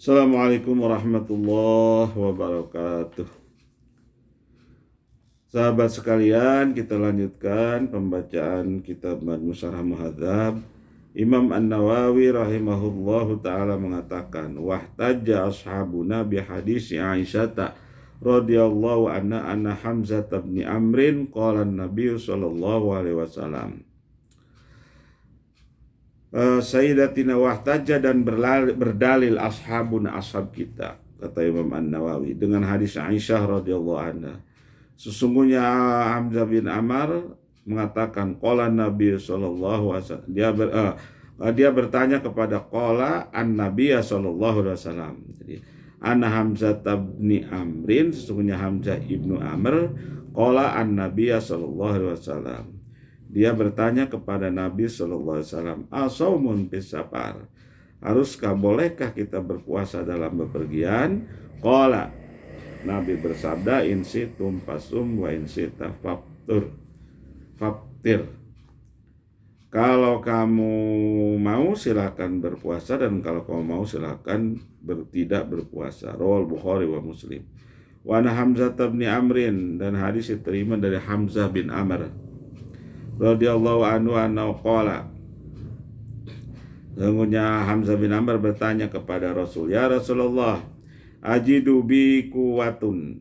Assalamualaikum warahmatullahi wabarakatuh. Sahabat sekalian, kita lanjutkan pembacaan kitab Majmu' Syarah Muhadzab. Imam An-Nawawi rahimahullahu ta'ala mengatakan, wahtajja ashabuna bihadisi Aisyata radhiyallahu anna Hamzah bin Amrin qala an-nabiy sallallahu alaihi wasallam. Sayyidatina wahtajja dan berdalil ashabuna ashab kita, kata Imam An-Nawawi, dengan hadis Aisyah radhiyallahu anha. Sesungguhnya Hamzah bin Amr mengatakan qala Nabi sallallahu alaihi wasallam, dia bertanya kepada qala an-Nabi sallallahu alaihi wasallam. Jadi ana Hamzah bin Amrin, sesungguhnya Hamzah ibnu Amr, qala an-Nabi sallallahu alaihi wasallam. Dia bertanya kepada Nabi sallallahu alaihi wasallam, asaumun fis safar, bolehkah kita berpuasa dalam bepergian? Qala, Nabi bersabda, in situm fasum wa in sita faftir. Kalau kamu mau silakan berpuasa, dan kalau kamu mau silakan tidak berpuasa. Rawal Bukhari wa Muslim. Wa ana Hamzah bin Amrin, dan hadis diterima dari Hamzah bin Amr radhiyallahu anhu qala. Sesungguhnya Hamzah bin Amr bertanya kepada Rasul, ya Rasulullah, ajidu bi kuwatun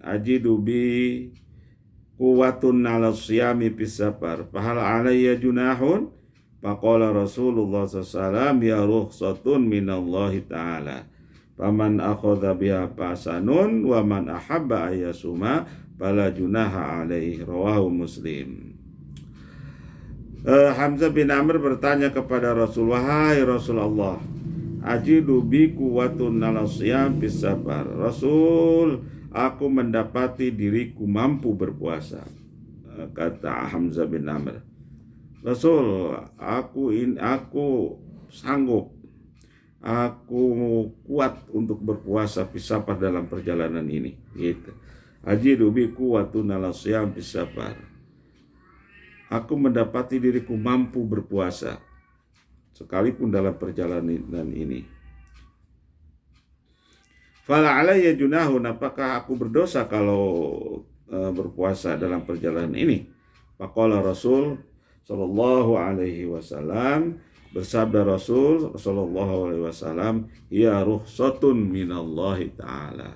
ala siyami fis safar, fahal alayya junahun? Faqala Rasulullah sallallahu alaihi wasallam, ya rukhsatun minallahi ta'ala, faman akhadha biha fasanun wa man ahabba ayyasuma fala junaha alaihi. Rawahu Muslim. Hamzah bin Amr bertanya kepada Rasul, wahai Rasulullah, ajidu bi quwwatun ala siyam fis safar. Rasul, aku mendapati diriku mampu berpuasa. Kata Hamzah bin Amr, Rasul, aku sanggup, aku kuat untuk berpuasa fis safar dalam perjalanan ini. Gitu. Ajidu bi quwwatun ala siyam fis safar. Aku mendapati diriku mampu berpuasa sekalipun dalam perjalanan ini. Fala alayya junahun, apakah aku berdosa kalau berpuasa dalam perjalanan ini? Faqala Rasul sallallahu alaihi wasallam, bersabda Rasul sallallahu alaihi wasallam, ya rukhsatun minallahi ta'ala.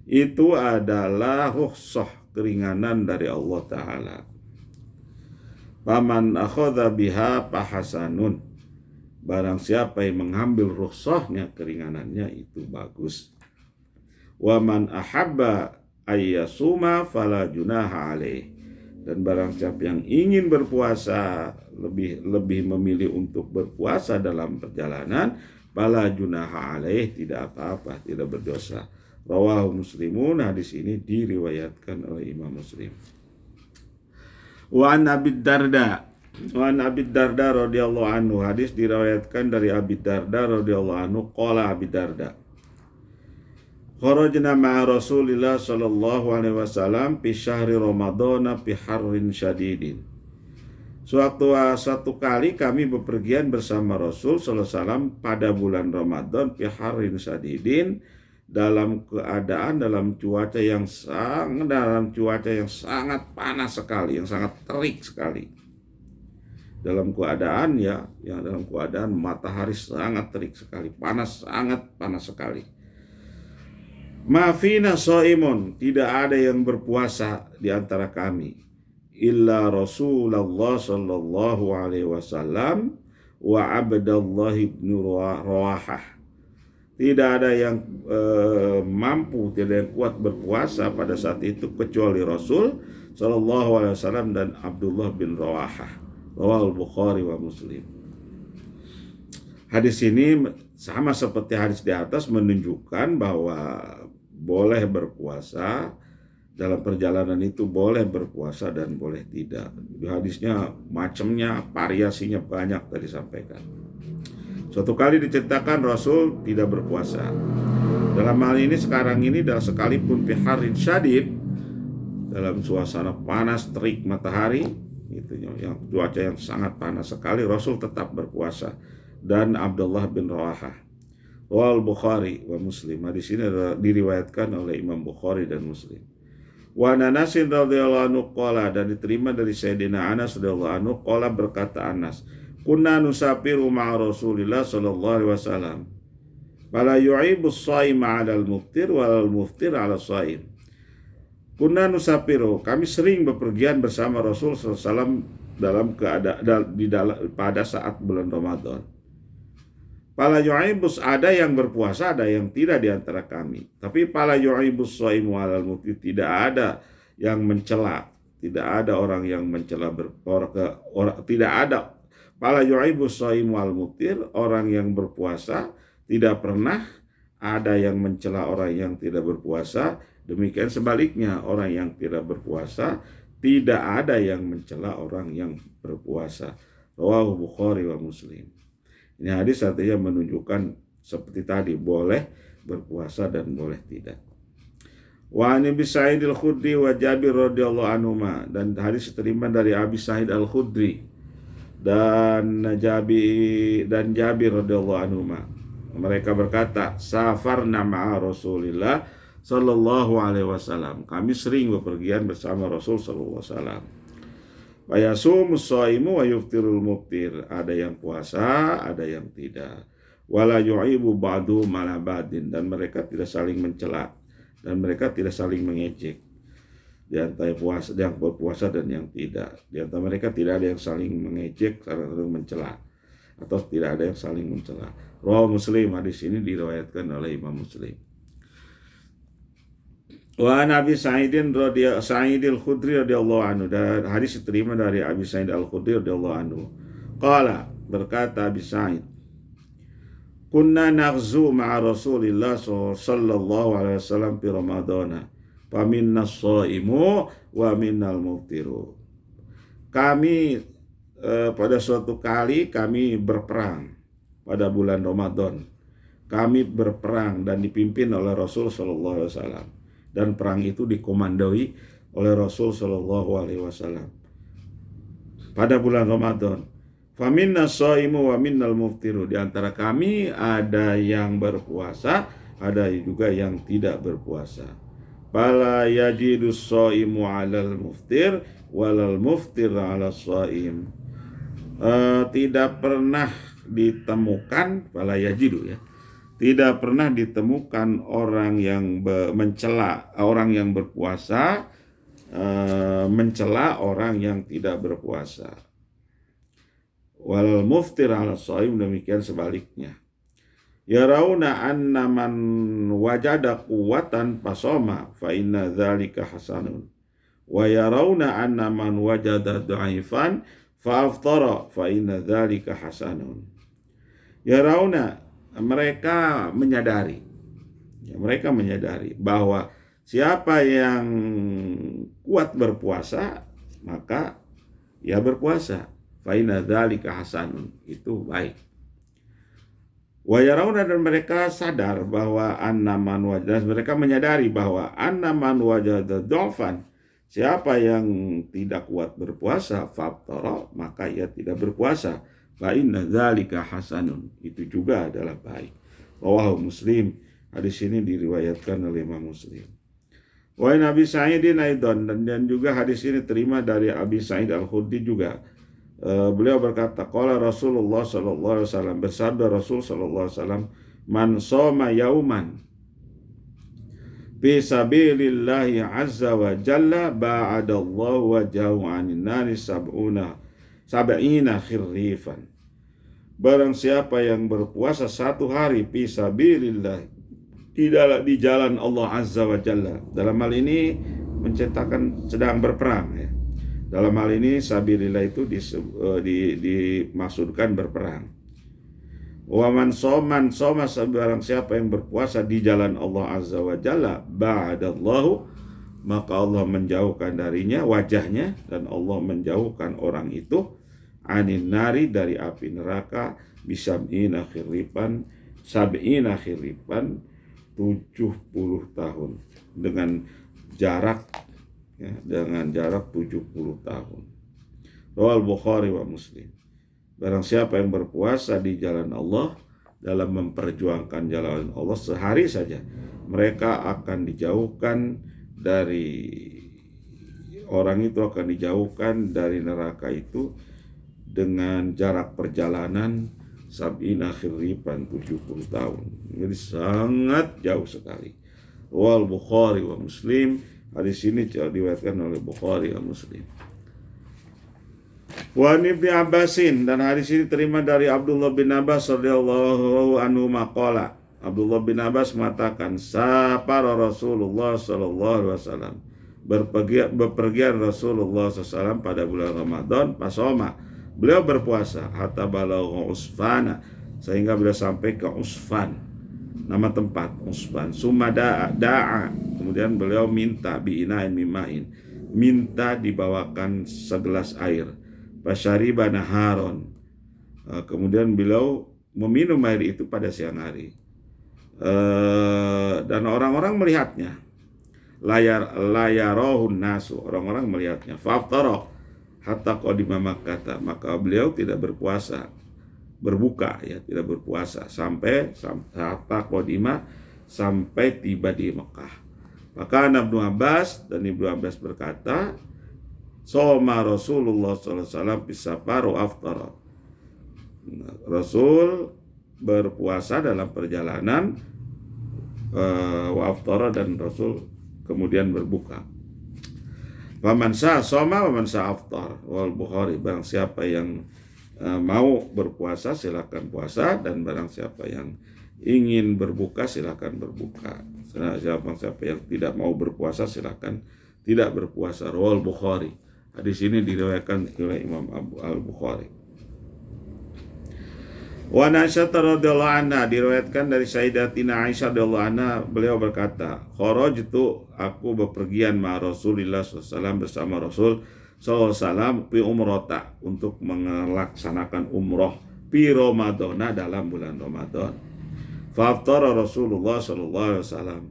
Itu adalah rukhsah, keringanan dari Allah Ta'ala. Faman akhadha biha fahasanun, barang siapa yang mengambil rukhsahnya, keringanannya, itu bagus. Wa man ahabba ayyasuma fala junaha alaih, dan barang siapa yang ingin berpuasa, lebih memilih untuk berpuasa dalam perjalanan, fala junaha alaih, tidak apa-apa, tidak berdosa. Rawahu Muslimun, hadis ini diriwayatkan oleh Imam Muslim. Wa an Abi Darda radhiyallahu anhu, hadis diriwayatkan dari Abi Darda radhiyallahu anhu, qala Abi Darda, kharajna ma'a Rasulillah sallallahu alaihi wasallam fi syahri Ramadan fi harrin syadidin. Suatu kali kami bepergian bersama Rasul sallallahu alaihi wasallam pada bulan Ramadan fi harrin syadidin, dalam cuaca yang sangat panas sekali, yang sangat terik sekali. Dalam keadaan dalam keadaan matahari sangat terik sekali, sangat panas sekali. Ma'fina shaimun, tidak ada yang berpuasa di antara kami, illa Rasulullah sallallahu alaihi wasallam wa Abdullah bin Rawahah. Tidak ada yang mampu, tidak yang kuat berpuasa pada saat itu kecuali Rasul sallallahu alaihi wasallam dan Abdullah bin Rawahah. Rawal Bukhari wa Muslim. Hadis ini sama seperti hadis di atas, menunjukkan bahwa boleh berpuasa dalam perjalanan itu, boleh berpuasa dan boleh tidak. Hadisnya macamnya, variasinya banyak tadi sampaikan. Suatu kali diceritakan Rasul tidak berpuasa. Dalam hal ini sekarang ini, sekalipun fi harin syadid, dalam suasana panas terik matahari, yang cuaca yang sangat panas sekali, Rasul tetap berpuasa, dan Abdullah bin Rawahah. Wal Bukhari wa Muslim. Hadis ini diriwayatkan oleh Imam Bukhari dan Muslim. Wa Anasin radhiyallahu anhu qala, dan diterima dari Sayyidina Anas radhiyallahu anhu qala, berkata Anas, kunna nusafiru ma'a Rasulillah sallallahu alaihi wasallam fala yu'ibu as-shaim 'ala al-muftir wal muftir 'ala as-shaim. Kunna nusafiru, kami sering bepergian bersama Rasul sallallahu alaihi wasallam pada saat bulan Ramadan. Fala yu'ibus, ada yang berpuasa, ada yang tidak di antara kami. Tapi fala yu'ibus shaimu 'alal muftir, tidak ada yang mencela, tidak ada orang yang mencela tidak ada. Fala yu'ibus shaimu 'alal muftir, orang yang berpuasa tidak pernah ada yang mencela orang yang tidak berpuasa. Demikian sebaliknya, orang yang tidak berpuasa tidak ada yang mencela orang yang berpuasa. Rawahu Bukhari wa Muslim. Ini hadis artinya menunjukkan seperti tadi, boleh berpuasa dan boleh tidak. Wa Abi Sa'id al-Khudri wa Jabir radhiyallahu anhuma, dan hadis diterima dari Abi Sa'id al-Khudri dan Jabir radhiyallahu anhuma. Mereka berkata, safarna ma'a Rasulillah sallallahu alaihi wasallam, kami sering bepergian bersama Rasul sallallahu alaihi wasallam. Fayasumus shaimu wa yuftirul muftir, ada yang puasa, ada yang tidak. Wala yu'ibu ba'du mala ba'din, dan mereka tidak saling mencela dan mereka tidak saling mengejek di antara puasa, yang berpuasa dan yang tidak. Di antara mereka tidak ada yang saling mengejek, saling mencela, atau tidak ada yang saling mencela. Rawahu Muslim, hadis ini diriwayatkan oleh Imam Muslim. Wa Nabi Sa'id al-Khudri radhiyallahu anhu, dan hadis diterima dari Abi Sa'id al-Khudri radhiyallahu anhu. Qala, berkata Abi Sa'id, kunna naghzu ma'a Rasulillah sallallahu alaihi wasallam fi Ramadana, fa minna as-shaimu wa minnal muftiru. Kami pada suatu kali kami berperang pada bulan Ramadan. Kami berperang dan dipimpin oleh Rasul sallallahu alaihi wasallam. Dan perang itu dikomandoi oleh Rasul sallallahu alaihi wasallam pada bulan Ramadan. Faminna shaimu wa minnal muftiru, di antara kami ada yang berpuasa, ada juga yang tidak berpuasa. Fala yajidus shaimu 'alal muftir walal muftir 'ala shaim. Tidak pernah ditemukan, fala yajidu ya, tidak pernah ditemukan orang yang mencela orang yang berpuasa, mencela orang yang tidak berpuasa. Wal muftir 'ala shaim, demikian sebaliknya. Yarawna anna man wajada quwwatan fasoma fa inna dzalika hasanun. Wa yarawna anna man wajada dha'ifan fa aftara fa inna dzalika hasanun. Yarawna, mereka menyadari bahwa siapa yang kuat berpuasa maka ya berpuasa, fa inna dzalika hasanun, itu baik. Wa yarawna, dan mereka sadar bahwa annaman wajada, mereka menyadari bahwa annaman wajada dhafan, siapa yang tidak kuat berpuasa, faftara, maka ia tidak berpuasa, fa inna dzalika hasanun, itu juga adalah baik. Rawahu Muslim, hadis ini diriwayatkan oleh Imam Muslim. Wa Nabi Sa'idin aidan, dan juga hadis ini terima dari Abi Sa'id al-Khudri juga. Beliau berkata, qala Rasulullah sallallahu alaihi wasallam, bersabda Rasul sallallahu alaihi wasallam, man shoma yauman fi sabilillahi azza wa jalla ba'adallahu wajhahu 'anil nari sab'ina khirrifan. Barang siapa yang berpuasa satu hari fi sabilillah, di jalan Allah azza wa jalla, dalam hal ini menceritakan sedang berperang ya. Dalam hal ini sabilillah itu dimaksudkan berperang. Wa man soma, barang siapa yang berpuasa di jalan Allah azza wa jalla, ba'adallahu, maka Allah menjauhkan darinya wajahnya, dan Allah menjauhkan orang itu anin nari, dari api neraka, bisab'ina khirripan, 70 tahun, dengan jarak 70 tahun. Rawal Bukhari wa Muslim. Barang siapa yang berpuasa di jalan Allah, dalam memperjuangkan jalan Allah sehari saja, mereka akan dijauhkan dari orang itu akan dijauhkan dari neraka itu dengan jarak perjalanan sab'ina khirriban 70 tahun. Jadi sangat jauh sekali. Wal Bukhari wa Muslim, hadis ini diriwayatkan oleh Bukhari wa Muslim. Wa Ibnu Abbasin, dan hadis ini terima dari Abdullah bin Abbas radhiyallahu anhu maqala. Abdullah bin Abbas mengatakan, safara Rasulullah sallallahu alaihi wasallam, bepergian Rasulullah SAW pada bulan Ramadan, pasoma, beliau berpuasa hatta balagha Usfana, sehingga beliau sampai ke Usfan, nama tempat Usfan. Summa da'a, kemudian beliau minta bi'inain mimain, minta dibawakan segelas air. Fasyariba naharon, kemudian beliau meminum air itu pada siang hari. Dan orang-orang melihatnya. Layarohun nasu, orang-orang melihatnya. Faftara hatta qadima Makkah, maka beliau tidak berpuasa, berbuka ya, tidak berpuasa sampai hatta qadima, sampai tiba di Mekah. Maka Ibnu Abbas, dan Ibnu Abbas berkata, soma Rasulullah SAW bisafaru aftara, Rasul berpuasa dalam perjalanan, wa aftara, dan Rasul kemudian berbuka. Waman sa soma waman sa aftar, wal Bukhari, barang siapa yang mau berpuasa silakan puasa, dan barang siapa yang ingin berbuka silakan berbuka. Siapa yang tidak mau berpuasa silakan tidak berpuasa. Wal Bukhari, hadis ini diriwayatkan oleh Imam Al-Bukhari. Wa Aisyah radhiyallahu anha, diriwayatkan dari Sayyidatina Aisyah radhiyallahu anha, beliau berkata, kharajtu, aku bepergian ma Rasulillah SAW, bersama Rasul SAW, fi umrata, untuk melaksanakan umroh, fi Ramadana, dalam bulan Ramadan. Fa aftara Rasulullah SAW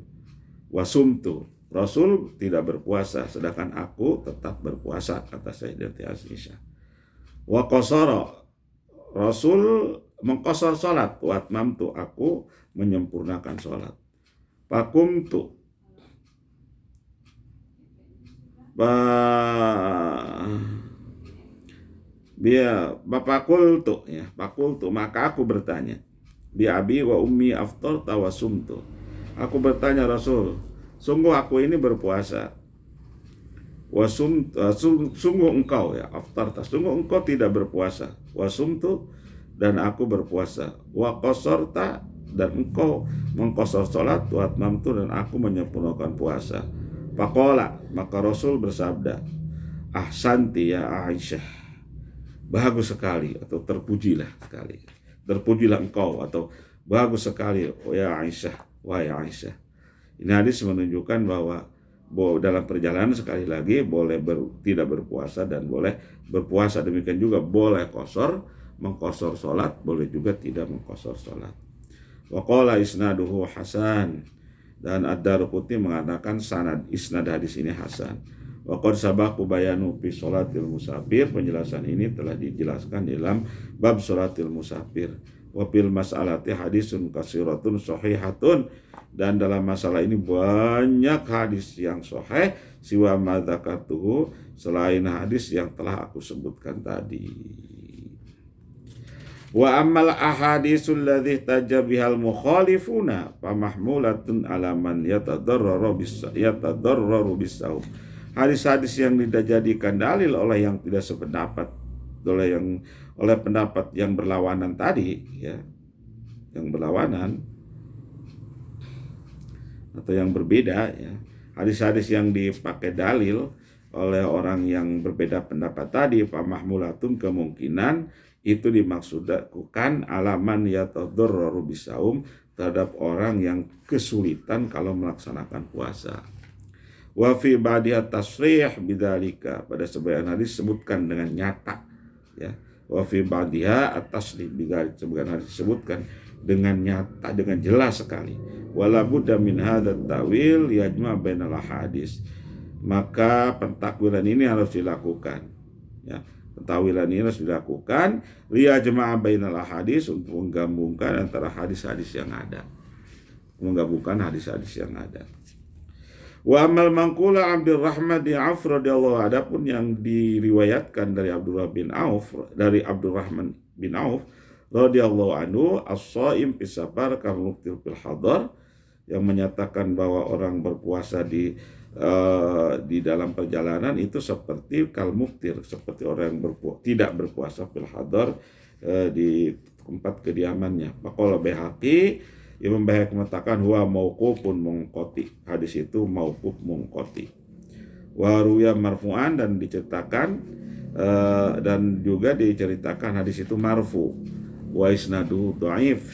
wa sumtu, Rasul tidak berpuasa sedangkan aku tetap berpuasa, kata Sayyidatina Aisyah. Wa qasara, Rasul mengqasar salat, wa atmamtu, aku menyempurnakan salat. Fakumtu, Bapakultu ya, pakultu, maka aku bertanya, bi abi wa ummi aftarta wa sumtu, aku bertanya Rasul, sungguh aku ini berpuasa, sungguh engkau ya, aftarta, sungguh engkau tidak berpuasa, wasumtu, dan aku berpuasa, wa qasarta, dan engkau mengqasar salat, wa atmamtu, dan aku menyempurnakan puasa. Faqala, maka Rasul bersabda, ahsanti ya Aisyah, bagus sekali, atau terpujilah sekali, terpujilah engkau, atau bagus sekali ya Aisyah, wahai Aisyah. Ini hadis menunjukkan bahwa dalam perjalanan sekali lagi boleh tidak berpuasa dan boleh berpuasa. Demikian juga boleh qasar, mengqasar salat, boleh juga tidak mengqasar salat. Wa qala isnaduhu hasan, dan Ad-Darqutni mengatakan isnad hadis ini hasan. Wa qad sabaqu bayanu fi sholatil musafir, penjelasan ini telah dijelaskan dalam bab sholatil musafir. Wa fil mas'alati hadisun kasiratun sahihatun, dan dalam masalah ini banyak hadis yang sahih, siwa ma dzakartuhu, selain hadis yang telah aku sebutkan tadi. Wa ammal ahadisul ladzi tajabihal mukhalifuna fa mahmulatun ala man yatadarraru bisawm. Hadis-hadis yang dijadikan dalil oleh yang tidak sependapat, oleh pendapat yang berlawanan tadi ya, yang berlawanan atau yang berbeda ya. Hadis-hadis yang dipakai dalil oleh orang yang berbeda pendapat tadi, fa mahmulatun, kemungkinan itu dimaksudkan alaman yatadarraru bisaum, terhadap orang yang kesulitan kalau melaksanakan puasa. Wa fi ba'diha tasrih bidzalika, pada sebagian hadis disebutkan dengan nyata ya. Wa fi ba'diha at-tasrih bidzalika, sebagian hadis disebutkan dengan nyata, dengan jelas sekali. Wala budda min hadzal tawil yajma' bainal hadis, maka pentakwilan ini harus dilakukan ya. Pentawilan ini harus dilakukan liya jemaah bainal hadis, untuk menggabungkan antara hadis-hadis yang ada. Menggabungkan hadis-hadis yang ada. Wa amal mangkula Abdurrahman bin Auf radhiyallahu, adapun yang diriwayatkan dari Abdurrahman bin Auf radhiyallahu anhu, as-shaim fis safar kamuktir fil hadar, yang menyatakan bahwa orang berpuasa di dalam perjalanan itu seperti kalmuktir, seperti orang yang tidak berpuasa fil hadar, di tempat kediamannya. Maqala Baihaqi, Imam Baihaqi mengatakan huwa mauqufun munqati, hadis itu mauquf munqati. Wa ruya marfu'an, dan diceritakan dan juga diceritakan hadis itu marfu. Wa isnaduhu dhaif,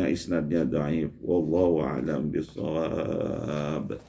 isnadnya dhaif. Wallahu a'lam bishawab.